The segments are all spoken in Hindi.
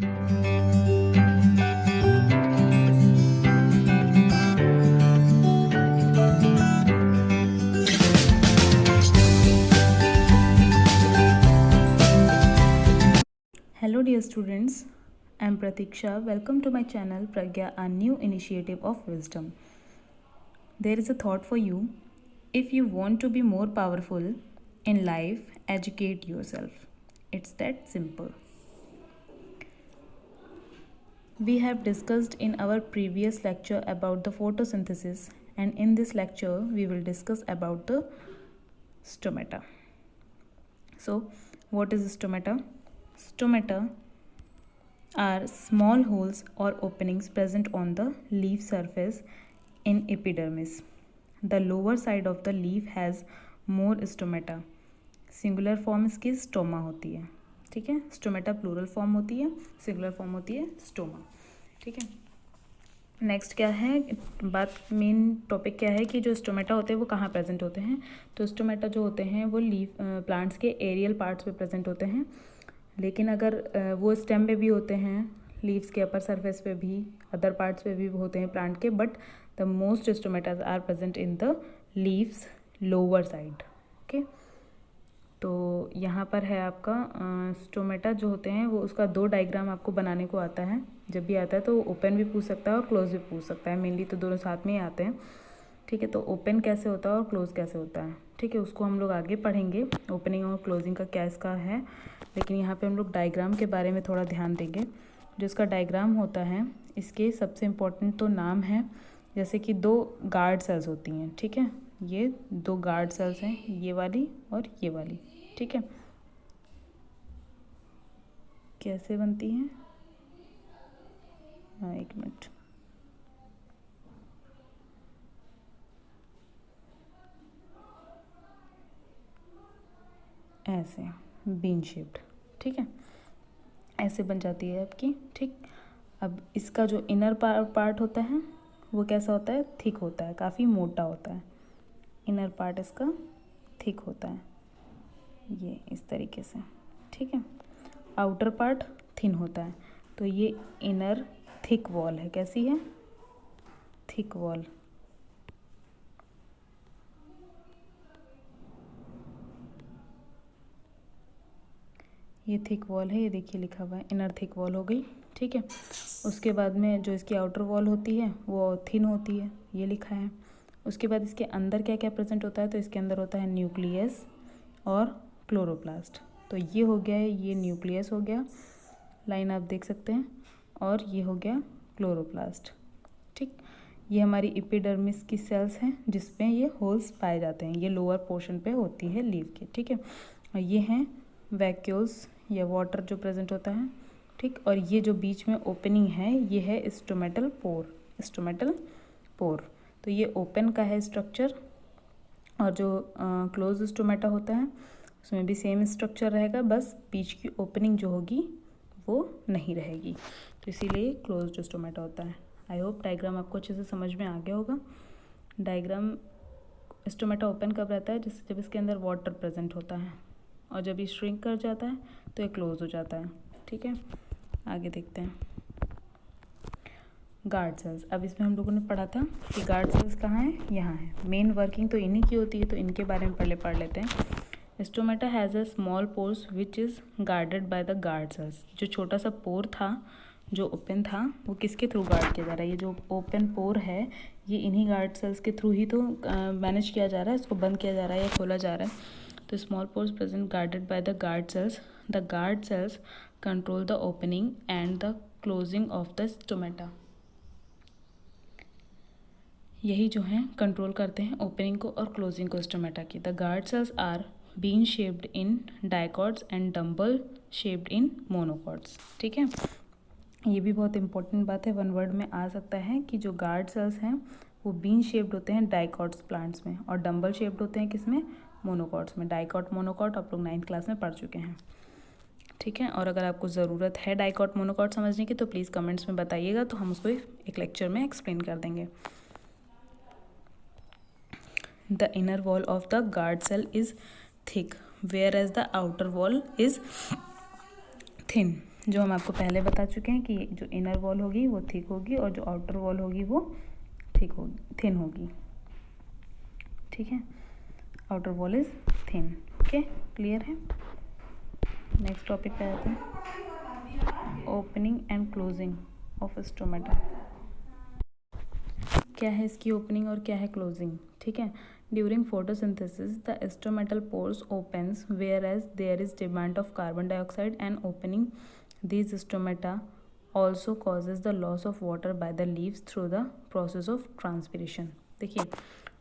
Hello dear students, I am Pratiksha. Welcome to my channel Pragya, a new initiative of wisdom. There is a thought for you. If you want to be more powerful in life, educate yourself. It's that simple. We have discussed in our previous lecture about the photosynthesis, and in this lecture we will discuss about the stomata. So, what is stomata? Stomata are small holes or openings present on the leaf surface in epidermis. The lower side of the leaf has more stomata. Singular form इसकी स्टोमा होती है, ठीक है. स्टोमेटा प्लूरल फॉर्म होती है, सिंगुलर फॉर्म होती है स्टोमा, ठीक है. नेक्स्ट क्या है बात, मेन टॉपिक क्या है कि जो स्टोमेटा होते हैं वो कहाँ प्रेजेंट होते हैं. तो स्टोमेटा जो होते हैं वो लीफ प्लांट्स के एरियल पार्ट्स पे प्रेजेंट होते हैं, लेकिन अगर वो स्टेम पे भी होते हैं, लीव्स के अपर सरफेस पे भी, अदर पार्ट्स पे भी होते हैं प्लांट के, but the most stomatas are present in the leaves lower side. Okay, तो यहाँ पर है आपका स्टोमेटा जो होते हैं वो, उसका दो डायग्राम आपको बनाने को आता है. जब भी आता है तो ओपन भी पूछ सकता है और क्लोज भी पूछ सकता है. मेनली तो दोनों साथ में ही आते हैं, ठीक है. तो ओपन कैसे होता है और क्लोज कैसे होता है, ठीक है, उसको हम लोग आगे पढ़ेंगे. ओपनिंग और क्लोजिंग का क्या इसका है, लेकिन यहाँ पे हम लोग डायग्राम के बारे में थोड़ा ध्यान देंगे. जो इसका डायग्राम होता है, इसके सबसे इम्पोर्टेंट तो नाम है, जैसे कि दो गार्ड सेल्स होती हैं, ठीक है. ये दो गार्ड सेल्स हैं, ये वाली और ये वाली, ठीक है. कैसे बनती हैं, हाँ एक मिनट. ऐसे बीन शेप्ड, ठीक है, ऐसे बन जाती है आपकी, ठीक. अब इसका जो इनर पार्ट होता है वो कैसा होता है, थिक होता है, काफ़ी मोटा होता है. इनर पार्ट इसका थिक होता है, ये इस तरीके से, ठीक है. आउटर पार्ट थिन होता है. तो ये इनर थिक वॉल है, कैसी है, थिक वॉल. ये थिक वॉल है, ये देखिए लिखा हुआ है इनर थिक वॉल हो गई, ठीक है. उसके बाद में जो इसकी आउटर वॉल होती है वो थिन होती है, ये लिखा है. उसके बाद इसके अंदर क्या क्या प्रेजेंट होता है, तो इसके अंदर होता है न्यूक्लियस और क्लोरोप्लास्ट. तो ये हो गया है, ये न्यूक्लियस हो गया, लाइन आप देख सकते हैं, और ये हो गया क्लोरोप्लास्ट, ठीक. ये हमारी एपिडर्मिस की सेल्स हैं जिसमें ये होल्स पाए जाते हैं, ये लोअर पोर्शन पे होती है लीफ के, ठीक है. और ये हैं वैक्यूल्स या वाटर जो प्रेजेंट होता है, ठीक. और ये जो बीच में ओपनिंग है ये है स्टोमेटल पोर, स्टोमेटल पोर. तो ये ओपन का है स्ट्रक्चर, और जो क्लोज स्टोमेटा होता है उसमें भी सेम स्ट्रक्चर रहेगा, बस बीच की ओपनिंग जो होगी वो नहीं रहेगी, तो इसीलिए क्लोज्ड स्टोमेटा होता है. आई होप डायग्राम आपको अच्छे से समझ में आ गया होगा. डायग्राम, स्टोमेटा ओपन कब रहता है, जब इसके अंदर वाटर प्रेजेंट होता है, और जब ये श्रिंक कर जाता है तो ये क्लोज हो जाता है, ठीक है. आगे देखते हैं गार्ड सेल्स. अब इसमें हम लोगों ने पढ़ा था कि गार्ड सेल्स कहाँ हैं, यहाँ है. मेन वर्किंग तो इन्हीं की होती है, तो इनके बारे में पहले पढ़ लेते हैं. Stomata has a small pores which is guarded by the guard sales. जो छोटा सा पोर था जो ओपन था वो किसके थ्रू गार्ड किया जा रहा है, ये जो ओपन पोर है ये इन्हीं गार्ड सेल्स के थ्रू ही तो मैनेज किया जा रहा है, इसको बंद किया जा रहा है या खोला जा रहा है. तो small pores present guarded by the guard sales. The guard sales control the opening and the closing of the stomata. यही जो है कंट्रोल करते हैं ओपनिंग को और क्लोजिंग को स्टोमेटा की. The guard cells are bean shaped in dicots and dumbbell shaped in monocots, ठीक है. ये भी बहुत इंपॉर्टेंट बात है, वन वर्ड में आ सकता है कि जो गार्ड सेल्स हैं वो बीन शेप्ड होते हैं डाइकॉट्स प्लांट्स में, और डम्बल शेप्ड होते हैं किसमें, मोनोकॉट्स में. डाइकॉट मोनोकॉट आप लोग 9th क्लास में पढ़ चुके हैं, ठीक है. और अगर आपको ज़रूरत है डाइकॉट मोनोकॉट समझने की तो प्लीज़ कमेंट्स में बताइएगा, तो हम उसको एक लेक्चर में एक्सप्लेन कर देंगे. The inner wall of the guard cell is thick, whereas the outer wall is thin. जो हम आपको पहले बता चुके हैं कि जो इनर वॉल होगी वो थिक होगी और जो आउटर वॉल होगी वो थिन होगी। ठीक है, outer wall is thin. Okay, clear है। नेक्स्ट टॉपिक पे आते हैं, opening and closing of stomata. क्या है इसकी ओपनिंग और क्या है क्लोजिंग। ठीक है, during photosynthesis the stomatal pores opens where as there is demand of carbon dioxide and opening these stomata also causes the loss of water by the leaves through the process of transpiration। देखिए,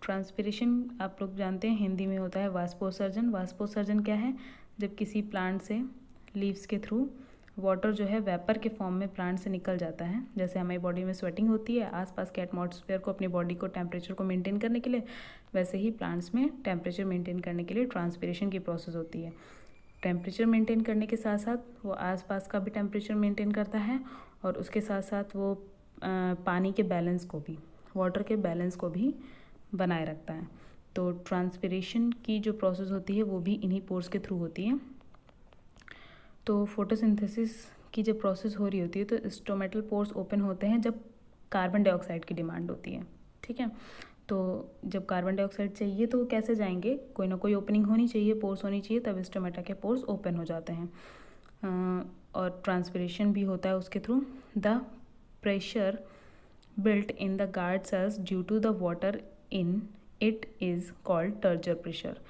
ट्रांसपिरेशन आप लोग जानते हैं हिंदी में होता है वाष्पोत्सर्जन। वाष्पोत्सर्जन क्या है, जब किसी प्लांट से लीव्स के थ्रू वाटर जो है वेपर के फॉर्म में प्लांट से निकल जाता है। जैसे हमारी बॉडी में स्वेटिंग होती है आसपास के एटमॉस्फेयर को, अपनी बॉडी को टेम्परेचर को मेंटेन करने के लिए, वैसे ही प्लांट्स में टेम्परेचर मेंटेन करने के लिए ट्रांसपिरेशन की प्रोसेस होती है। टेम्परेचर मेंटेन करने के साथ साथ वो आसपास का भी टेम्परेचर मेंटेन करता है और उसके साथ साथ वो पानी के बैलेंस को भी, वाटर के बैलेंस को भी बनाए रखता है। तो ट्रांसपिरेशन की जो प्रोसेस होती है वो भी इन्हीं पोर्स के थ्रू होती है। तो फोटोसिंथेसिस की जब प्रोसेस हो रही होती है तो स्टोमेटल पोर्स ओपन होते हैं जब कार्बन डाइऑक्साइड की डिमांड होती है। ठीक है, तो जब कार्बन डाइऑक्साइड चाहिए तो वो कैसे जाएंगे, कोई ना कोई ओपनिंग होनी चाहिए, पोर्स होनी चाहिए, तब स्टोमेटा के पोर्स ओपन हो जाते हैं। और ट्रांसपिरेशन भी होता है उसके through. The pressure built in the guard cells due to the water in it is called turgor pressure.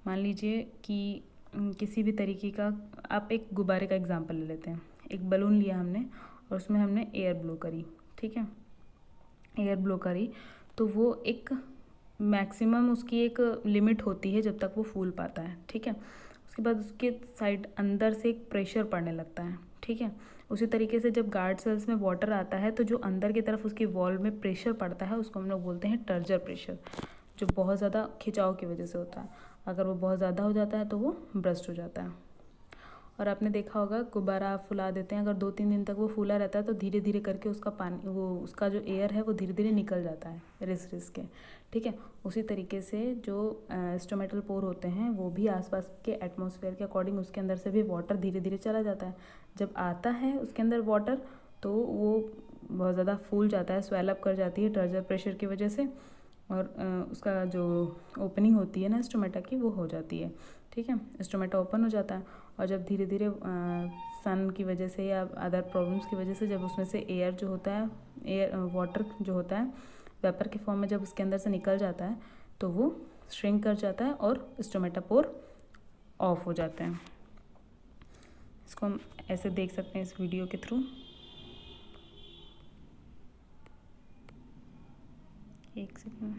मान लीजिए कि किसी भी तरीके का, आप एक गुब्बारे का एग्जांपल ले लेते हैं। एक बलून लिया हमने और उसमें हमने एयर ब्लो करी। ठीक है, एयर ब्लो करी तो वो एक मैक्सिमम उसकी एक लिमिट होती है जब तक वो फूल पाता है। ठीक है, उसके बाद उसके साइड अंदर से एक प्रेशर पड़ने लगता है। ठीक है, उसी तरीके से जब गार्ड सेल्स में वाटर आता है तो जो अंदर की तरफ उसकी वॉल में प्रेशर पड़ता है उसको हम लोग बोलते हैं टर्जर प्रेशर, जो बहुत ज़्यादा खिंचाव की वजह से होता है। अगर वो बहुत ज़्यादा हो जाता है तो वो ब्रस्ट हो जाता है। और आपने देखा होगा गुब्बारा आप फुला देते हैं, अगर 2-3 दिन तक वो फूला रहता है तो धीरे धीरे करके उसका पानी, वो उसका जो एयर है वो धीरे धीरे निकल जाता है रिस के। ठीक है, उसी तरीके से जो स्टोमेटल पोर होते हैं वो भी आसपास के एटमॉस्फेयर के अकॉर्डिंग उसके अंदर से भी वाटर धीरे धीरे चला जाता है। जब आता है उसके अंदर वाटर तो वो बहुत ज़्यादा फूल जाता है, स्वेलअप कर जाती है टर्जर प्रेशर की वजह से, और उसका जो ओपनिंग होती है ना स्टोमेटा की वो हो जाती है। ठीक है, स्टोमेटा ओपन हो जाता है और जब धीरे धीरे सन की वजह से या अदर प्रॉब्लम्स की वजह से जब उसमें से एयर जो होता है, एयर वाटर जो होता है वेपर के फॉर्म में जब उसके अंदर से निकल जाता है तो वो श्रिंक कर जाता है और स्टोमेटा पोर ऑफ हो जाते हैं। इसको हम ऐसे देख सकते हैं इस वीडियो के थ्रू। एक सेकेंड,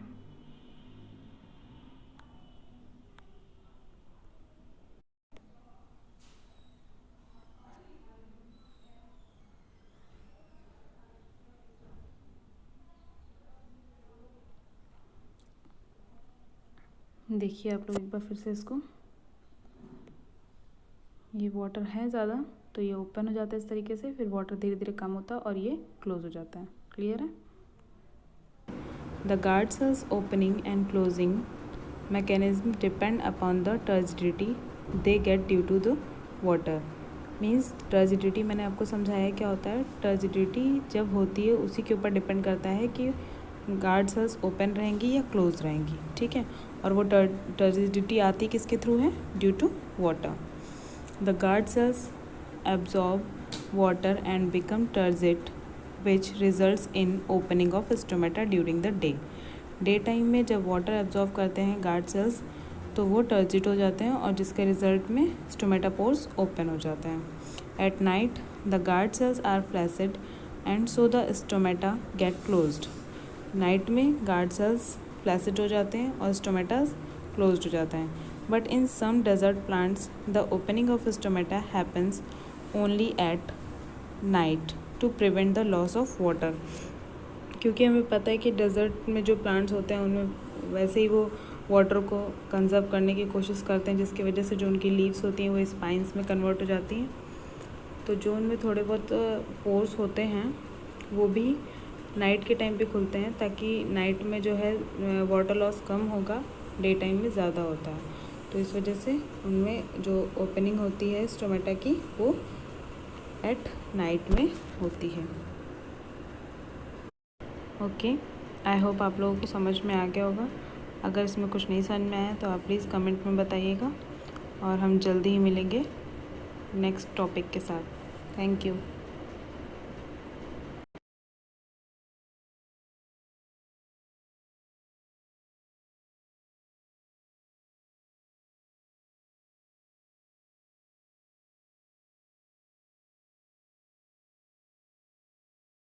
देखिए आप लोग एक बार फिर से इसको, ये वाटर है ज़्यादा तो ये ओपन हो जाता है इस तरीके से, फिर वाटर धीरे धीरे कम होता है और ये क्लोज हो जाता है। क्लियर है। The guard sales opening and closing mechanism depend upon the turgidity they get due to the water। Means turgidity मैंने आपको समझाया क्या होता है। टर्जिडिटी जब होती है उसी के ऊपर डिपेंड करता है कि गार्ड सेल्स ओपन रहेंगी या क्लोज रहेंगी। ठीक है, और वो टर्जिडिटी आती किसके थ्रू है, due to water. The guard cells absorb water and become turgid which results in opening of stomata during the day time में जब वाटर एब्जॉर्ब करते हैं गार्ड सेल्स तो वो टर्जिड हो जाते हैं और जिसके रिजल्ट में स्टोमेटा पोर्स ओपन हो जाते हैं। At night the guard cells are flaccid and so the stomata get closed. Night में गार्ड सेल्स फ्लैसिड हो जाते हैं और स्टोमेटास क्लोज्ड हो जाते हैं। But in some desert plants the opening of stomata happens only at night to prevent the loss of water. क्योंकि हमें पता है कि डेजर्ट में जो प्लांट्स होते हैं उनमें वैसे ही वो वाटर को कंजर्व करने की कोशिश करते हैं, जिसकी वजह से जो उनकी लीव्स होती हैं वो स्पाइंस में कन्वर्ट हो जाती हैं। तो जो उनमें थोड़े बहुत पोर्स होते हैं वो भी नाइट के टाइम पे खुलते हैं, ताकि नाइट में जो है वाटर लॉस कम होगा, डे टाइम में ज़्यादा होता है। तो इस वजह से उनमें जो ओपनिंग होती है स्टोमेटा की वो एट नाइट में होती है। ओके, आई होप आप लोगों को समझ में आ गया होगा। अगर इसमें कुछ नहीं समझ में आया तो आप प्लीज़ कमेंट में बताइएगा और हम जल्दी ही मिलेंगे नेक्स्ट टॉपिक के साथ। Thank you.